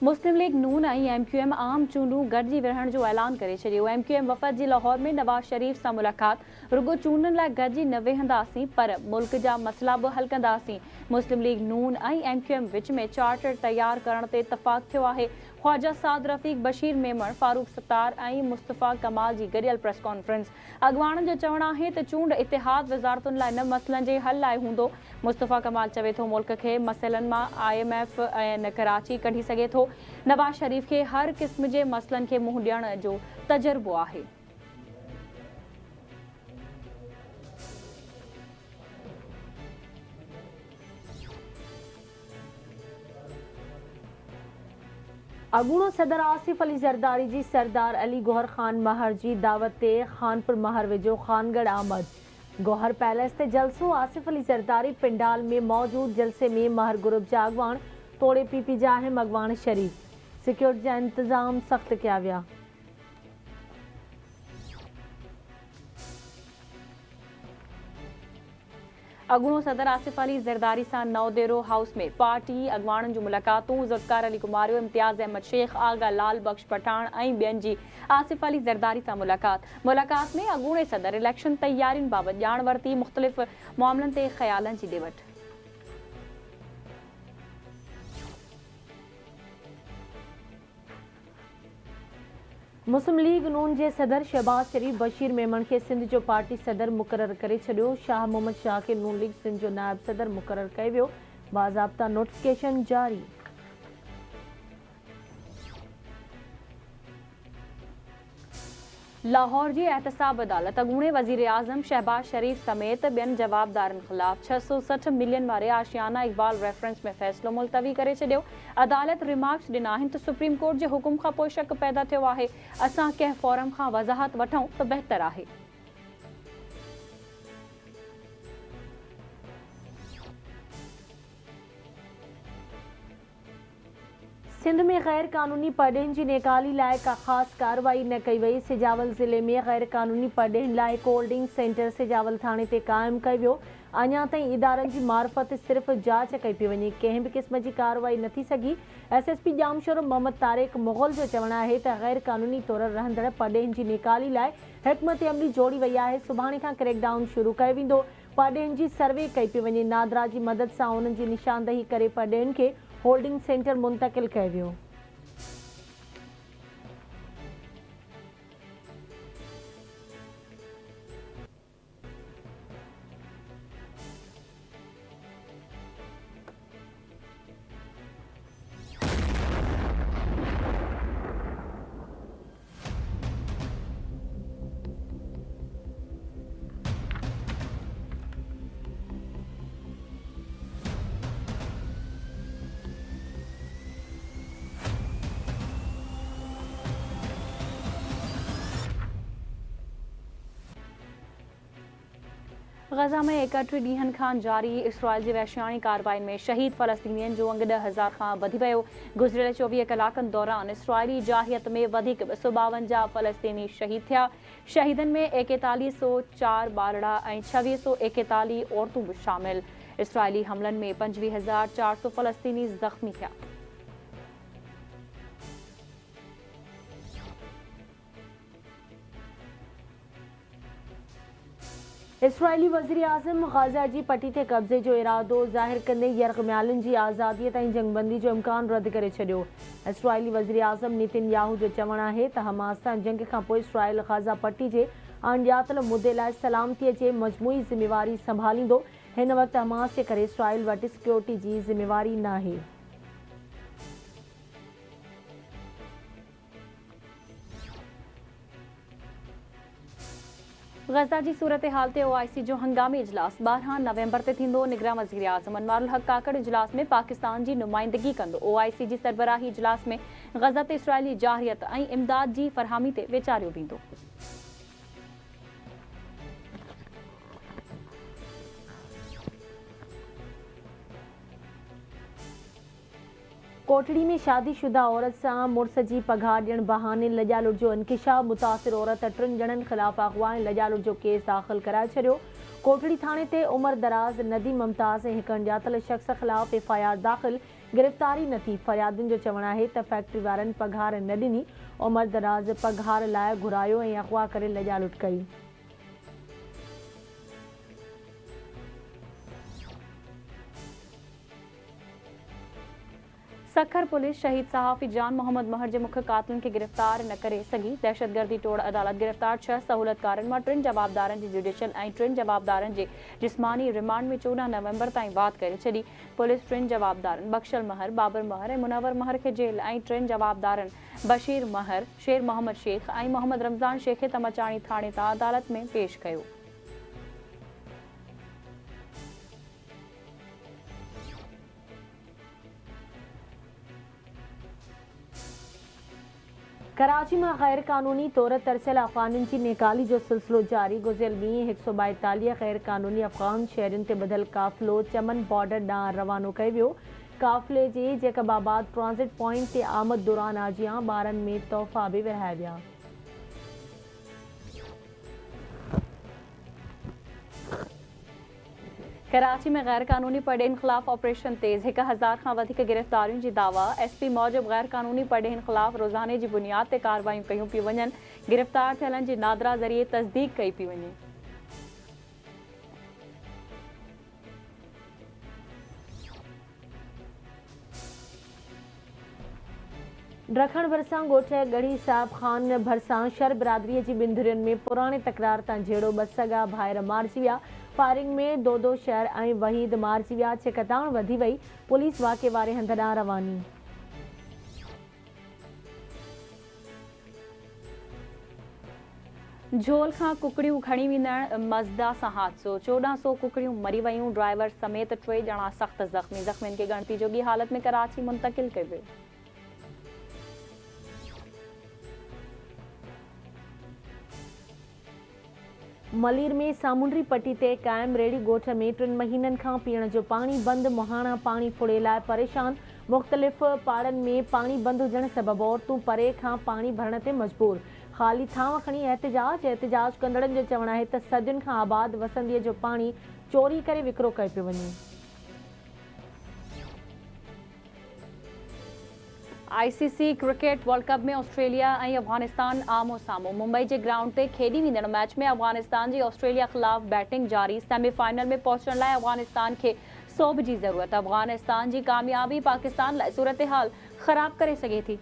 मुस्लिम league नून ऐं MQM आम चूंडूं गॾिजी विढ़ण जो ऐलान करे छॾियो। MQM वफ़द जी लाहौर में नवाज़ शरीफ़ सां मुलाक़ात। रुगो चूंडनि लाइ गॾिजी न वेहंदासीं पर मुल्क जा मसइला बि हल कंदासीं। मुस्लिम लीग नून ऐं MQM विच में चार्टर तयारु करण ते इतफ़ाक़ थियो आहे। ख्वाजा साद रफ़ीक, बशीर मेमण, फारूक सत्तार ऐं मुस्तफ़ा कमाल जी गॾियल प्रेस कॉन्फ्रेंस। अॻवाननि जो चवणु आहे त चूंड इतिहाद वज़ारतुनि लाइ न मसइलनि जे हल लाइ हूंदो। मुस्तफ़ा कमाल चवे थो मुल्क खे मसइलनि मां IMF ऐं कराची कढी सघे थो। नवाज़ शरीफ़ खे हर क़िस्म जे मसइलनि खे मुंहुं ॾियण जो तजुर्बो आहे। अगूणो सदर आसिफ अली ज़रदारी जी सरदार अली गौहर ख़ान महर जी दावत ते ख़ानपुर महर वेझो ख़ानगढ़ आमद। गौहर पैलेस ते जलसो। आसिफ अली ज़रदारी पिंडाल में मौजूद जलसे में महर ग्रुप जा अगवान तोड़े PP जा अहम अगवान शरीफ़। सिक्योरिटी जा इंतज़ाम सख़्त किया विया। अगूणो सदर आसिफ अली ज़रदारी सां नवदेरो हाउस में पार्टी अगवाननि जूं मुलाक़ातूं। ज़ुल्फ़िकार अली कुमारियो, इम्तियाज़ अहमद शेख, आगा लाल बख्श पठान ऐं ॿियनि जी आसिफ अली ज़रदारी सां मुलाक़ात में अगूणे सदर इलेक्शन तैयारियुनि बाबति ॼाण वरिती। मुख़्तलिफ़ मामलनि ते ख़्यालनि जी ॾे वठि। मुस्लिम लीग नून जे सदर शहबाज शरीफ़ बशीर मेमण के सिंध जो पार्टी सदर मुक़रर करे छॾियो। शाह मोहम्मद शाह के नून लीग सिंध जो नायब सदर मुक़रर कयो वियो। बाज़ाब्ता नोटिफिकेशन जारी। लाहौर जी एहतसाब अदालत अगूणे वज़ीर आज़म शहबाज शरीफ़ समेत ॿियनि जवाबदारनि ख़िलाफ़ 660 मिलियन वारे आशियाना इक़बाल रेफरेंस में फ़ैसिलो मुलतवी करे छॾियो। अदालत रिमार्क्स ॾिना आहिनि त सुप्रीम कोर्ट जे हुकुम खां पोइ शक पैदा थियो आहे। असां कंहिं फोरम खां वज़ाहत वठूं त बहितर आहे। सिंध में गैर कानूनी पढ़नि जी नेकाली लाइ का ख़ासि कार्रवाई न कई वई। सिजावल ज़िले में गैर कानूनी पढ़नि लाइ कोल्डिंग सेंटर सिजावल थाणे ते क़ाइमु कयो वियो। अञा ताईं इदारनि जी मार्फत सिर्फ़ जांच कई पई वञे, कंहिं बि क़िस्म जी कार्रवाई न थी सघी। SSP जामशोर मोहम्मद तारिक मुग़ल जो चवणु आहे त गैर कानूनी तौर रहंदड़ पढ़नि जी नेकाली लाइ हिकमत अमली जोड़ी वई आहे। सुभाणे खां क्रैकडाउन शुरू कयो वेंदो। पढ़नि जी सर्वे कई पई वञे। नादरा जी मदद सां उन्हनि जी निशानदही करे पढ़नि खे होल्डिंग सेंटर मुंतक़िल कयो वियो। गज़ा में 31 ॾींहनि खां जारी इसराइल जी वहशियाणी कार्रवाई में शहीद फ़लस्तीनियुनि जो अंग 10,000 खां वधी वियो। गुज़िरियल 24 कलाकनि दौरान इसराइली जाहियत में वधीक 252 फ़लस्तीनी शहीद थिया। शहीदनि में 4104 ॿारड़ा ऐं 2641 औरतूं बि शामिल। इसराइली हमलनि में 25,400 फ़लस्तीनी ज़ख़्मी थिया। इसराइली वज़ीर आज़म गाज़ा जी पटी ते कब्ज़े जो इरादो ज़ाहिर कंदे यरगम्यालिन जी आज़ादीअ ताईं जंगबंदी जो इम्कान रद्द करे छॾियो। इसराइली वज़ीर आज़म नेतन्याहू जो चवणु आहे त हमास सां जंग खां पोइ इसराइल गाज़ा पटी जे अणॼातल मुदे लाइ सलामतीअ जे मजमूई ज़िम्मेवारी संभालींदो। हिन वक़्तु हमास जे करे इसराइल वटि सिक्योरिटी जी ज़िम्मेवारी नाहे। गज़ा जी सूरत हाल ते OIC जो हंगामी इजलास 12 नवंबर ते थींदो। निगरान वज़ीर आज़म अनवारुल हक़ काकड़ इजलास में पाकिस्तान जी नुमाइंदगी कंदो। OIC जी सरबराही इजलास में गज़ा ते इसराइली जाहियत ऐं इमदाद जी फ़रहामी ते वीचारियो वेंदो। कोटड़ी में शादीशुदा औरत सां मुड़स जी पघार ॾियण बहाने लॼालुट जो इंकिशाफ। मुतासिर औरत 3 ॼणनि ख़िलाफ़ अगवा ऐं लॼालुट जो केस दाख़िल कराए छॾियो। कोटड़ी थाणे ते उमिरि दराज़ नदीम मुमताज़ ऐं हिकु अणॼातल शख़्स ख़िलाफ़ FIR दाख़िल। गिरफ़्तारी न थी। फ़रियादुनि जो चवणु आहे त फैक्ट्री वारनि पघार न ॾिनी उमर दराज़ पघार लाइ घुरायो ऐं अगवा करे लॼा लुट कई। सखर पुलिस शहीद सहाफ़ी जान मोहम्मद महर जे मुख्य कातिलनि खे गिरफ़्तार न करे सघी। दहशतगर्दी टोड़ अदालत गिरफ़्तार 6 सहूलतकारनि मां 3 जवाबदारनि जी जुडिशियल ऐं 3 जवाबदारनि जे जिस्मानी रिमांड में 14 नवंबर ताईं वाध करे छॾी। पुलिस 3 जवाबदारनि बख्शल महर, बाबर महर ऐं मुनवर महर खे जेल ऐं 3 जवाबदारनि बशीर महर, शेर मोहम्मद शेख ऐं मोहम्मद रमज़ान शेख खे तमचाणी थाणे तां अदालत में पेश कयो। कराची में गैर कानूनी तौर तरसियल अफ़गाननि जी निकाली जो सिलसिलो जारी। गुज़िरियल ॾींहुं 142 गैर कानूनी अफ़गान शहरियुनि ते ॿधल काफ़िलो चमन बॉर्डर ॾांहुं रवानो कयो वियो। काफ़िले जे जैकबाबाद ट्रांज़िट पॉइंट ते आमद दौरान आजियां ॿारनि में तोहफ़ा बि विरहाया विया। कराची में गैर कानूनी पड़ेनि ख़िलाफ़ ऑपरेशन तेज़, 1000 खां वधीक गिरफ़्तारियुनि जी दावा। SP मूजिब गैर कानूनी पड़ेनि ख़िलाफ़ रोज़ाने जी बुनियाद ते कार्रवायूं कयूं पियूं वञनि। गिरफ़्तार थियलनि जी नादरा ज़रिए तस्दीक़ कई पई वञे। ड्रखण भरिसां ॻोठ गढ़ी साहिब ख़ान भरिसां शर बिरादरीअ जी ॿिनि धुरियुनि में पुराणे तकरार तां जहिड़ो 2 सॻा भाइर मारिजी विया। फायरिंग में दोदो शहर ऐं वहीद मारिजी विया। छिकताण वधी वई। पुलिस वाक़े वारे हंध ॾांहुं रवानी। झोल खां कुकड़ियूं खणी वेंदड़ मज़दा सां हादसो, 1400 कुकड़ियूं मरी वयूं। ड्राइवर समेत 3 ॼणा सख़्त ज़ख़्मी। ज़ख़्मियुनि खे ॻणती जोगी हालत में कराची मुंतक़िल कयो वियो। मलीर में सामुंडी पट्टी ते क़ाइम रेड़ी ॻोठ में 3 महीननि खां पीअण जो पाणी बंदि। मुहाणा पाणी फुड़े लाइ परेशान। मुख़्तलिफ़ पाड़नि में पाणी बंदि हुजण सबबि औरतूं परे खां पाणी भरण ते मजबूर। ख़ाली थांव खणी एहतिजाज कंदड़नि जो चवणु आहे त सदियुनि खां आबाद वसंदीअ जो पाणी चोरी करे विकिरो कयो पियो वञे। ICC क्रिकेट वर्ल्ड कप में ऑस्ट्रेलिया ऐं अफ़गानिस्तान आमो साम्हूं। मुंबई जे ग्राउंड ते खेॾी वेंदड़ मैच में अफ़गानिस्तान जी ऑस्ट्रेलिया ख़िलाफ़ बैटिंग जारी। सेमीफाइनल में पहुचण लाइ अफ़गानिस्तान खे सोभ जी ज़रूरत। अफ़गानिस्तान जी कामयाबी पाकिस्तान लाइ सूरत हाल ख़राब करे सघे थी।